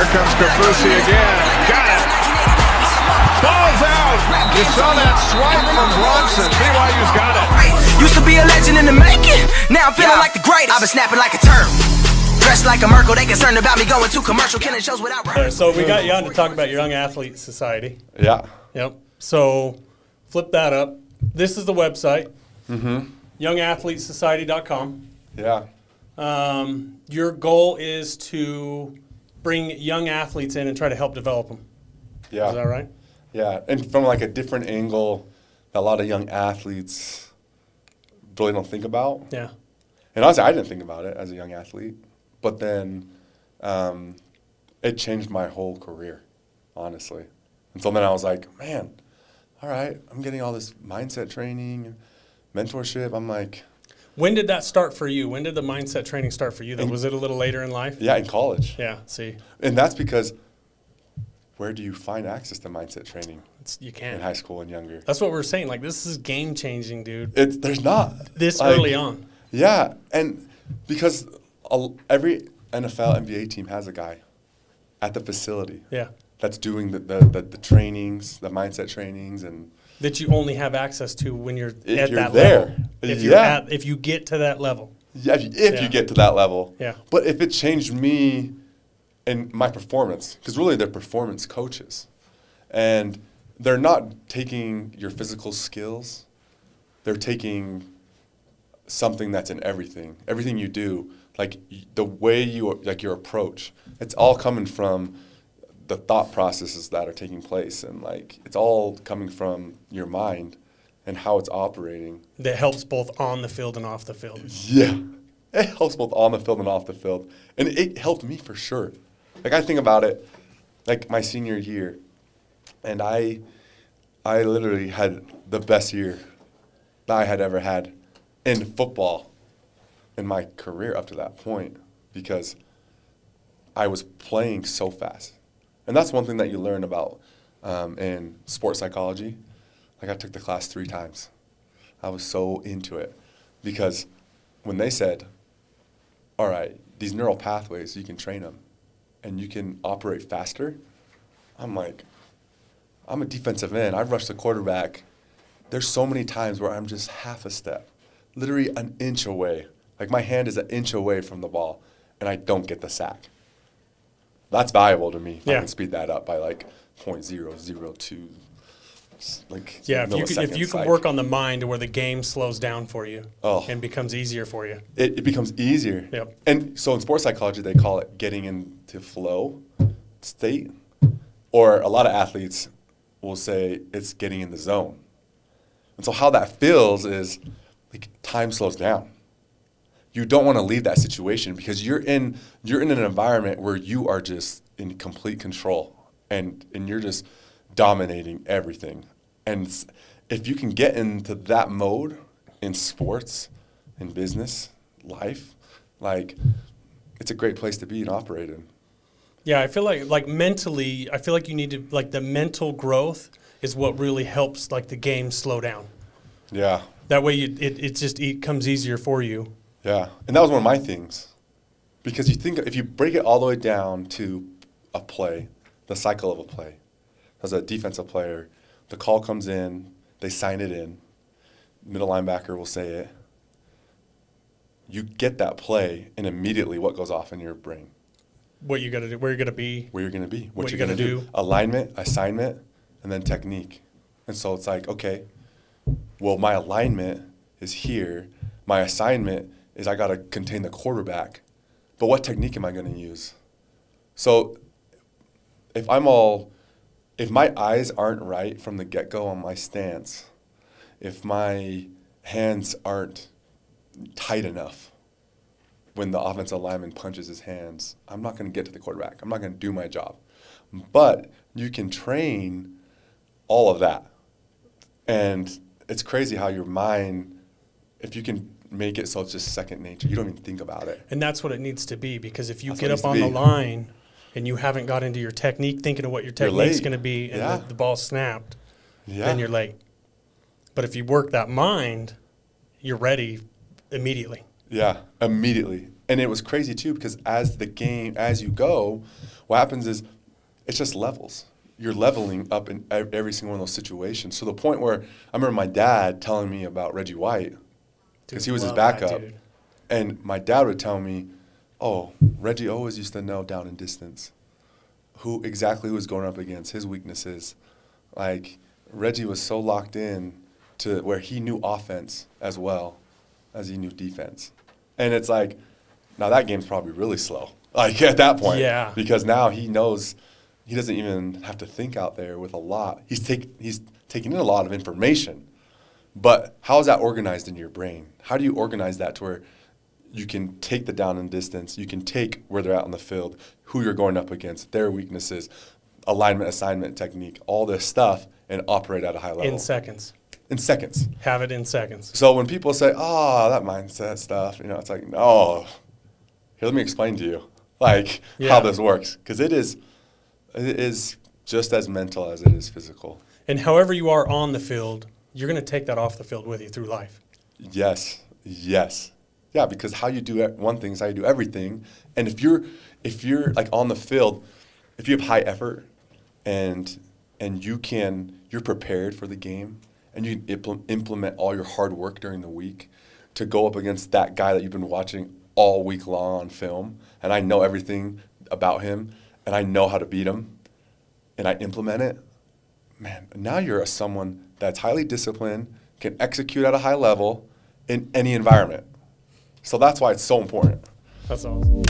Here comes Kaufusi again. Got it. Ball's out. You saw that swipe from Bronson. BYU's got it. Used to be a legend in the making. Now I'm feeling like the greatest. I've been snapping like a turtle. Dressed like a Merkel. They concerned about me going to commercial, killing shows without rehearsal. So we got you on to talk about your Young Athlete Society. Yeah. Yep. So flip that up. This is the website. YoungAthleteSociety.com. Yeah. Your goal is to bring young athletes in and try to help develop them. Yeah. Is that right? Yeah. And from like a different angle that a lot of young athletes really don't think about. Yeah. And honestly, I didn't think about it as a young athlete. But then it changed my whole career, honestly. And so then I was like, man, all right, I'm getting all this mindset training, mentorship. I'm like. When did that start for you? When did the mindset training start for you? Was it a little later in life? Yeah, in college. Yeah, see. And that's because where do you find access to mindset training? You can't. In high school and younger. That's what we're saying. Like, this is game-changing, dude. There's not. This early on. Yeah, and because every NFL, NBA team has a guy at the facility. Yeah. That's doing the trainings, the mindset trainings, and that you only have access to when you're at you're that there. level. If you get to that level. Yeah, if you get to that level. Yeah. But if it changed me and my performance, because really they're performance coaches, and they're not taking your physical skills, they're taking something that's in everything you do, like the way your approach. It's all coming from the thought processes that are taking place, and like it's all coming from your mind and how it's operating. That helps both on the field and off the field. Yeah, it helps both on the field and off the field, and it helped me for sure. Like I think about it, like my senior year, and I literally had the best year that I had ever had in football in my career up to that point, because I was playing so fast. And that's one thing that you learn about in sports psychology. Like I took the class 3 times. I was so into it because when they said, all right, these neural pathways, you can train them and you can operate faster, I'm like, I'm a defensive end. I've rushed the quarterback. There's so many times where I'm just half a step, literally an inch away. Like my hand is an inch away from the ball and I don't get the sack. That's valuable to me if I can speed that up by like 0.002. Like if you can work on the mind to where the game slows down for you and becomes easier for you. It becomes easier. Yep. And so in sports psychology, they call it getting into flow state, or a lot of athletes will say it's getting in the zone. And so how that feels is like time slows down. You don't want to leave that situation because you're in an environment where you are just in complete control and you're just dominating everything. And if you can get into that mode in sports, in business, life, like it's a great place to be and operate in. Yeah, I feel like mentally, I feel like you need to, like the mental growth is what really helps like the game slow down. Yeah. That way it comes easier for you. Yeah, and that was one of my things. Because you think if you break it all the way down to a play, the cycle of a play, as a defensive player, the call comes in, they sign it in, middle linebacker will say it, you get that play, and immediately what goes off in your brain? What you got to do, where you're going to be. Where you're going to be, what you're going to do. Alignment, assignment, and then technique. And so it's like, okay, well, my alignment is here, my assignment is I got to contain the quarterback. But what technique am I going to use? So if my eyes aren't right from the get-go on my stance, if my hands aren't tight enough when the offensive lineman punches his hands, I'm not going to get to the quarterback. I'm not going to do my job. But you can train all of that. And it's crazy how your mind, if you can make it so it's just second nature. You don't even think about it. And that's what it needs to be, because if you get up on the line and you haven't got into your technique, thinking of what your technique's going to be, and the ball snapped, then you're late. But if you work that mind, you're ready immediately. Yeah, immediately. And it was crazy too, because as you go, what happens is it's just levels. You're leveling up in every single one of those situations. To the point where I remember my dad telling me about Reggie White, because he was his backup. And my dad would tell me, oh, Reggie always used to know down and distance who exactly was going up against, his weaknesses. Like, Reggie was so locked in to where he knew offense as well as he knew defense. And it's like, now that game's probably really slow, like at that point. Yeah. Because now he knows he doesn't even have to think out there with a lot. He's taking in a lot of information. But how is that organized in your brain? How do you organize that to where you can take the down and distance, you can take where they're at on the field, who you're going up against, their weaknesses, alignment, assignment, technique, all this stuff, and operate at a high level? In seconds. In seconds. Have it in seconds. So when people say, oh, that mindset stuff, it's like, no. Here, let me explain to you, how this works. Because it is just as mental as it is physical. And however you are on the field, you're going to take that off the field with you through life. Yes. Yeah, because how you do one thing is how you do everything. And if you're like on the field, if you have high effort and you're prepared for the game and you implement all your hard work during the week to go up against that guy that you've been watching all week long on film, and I know everything about him and I know how to beat him and I implement it, man, now you're someone that's highly disciplined, can execute at a high level in any environment. So that's why it's so important. That's awesome.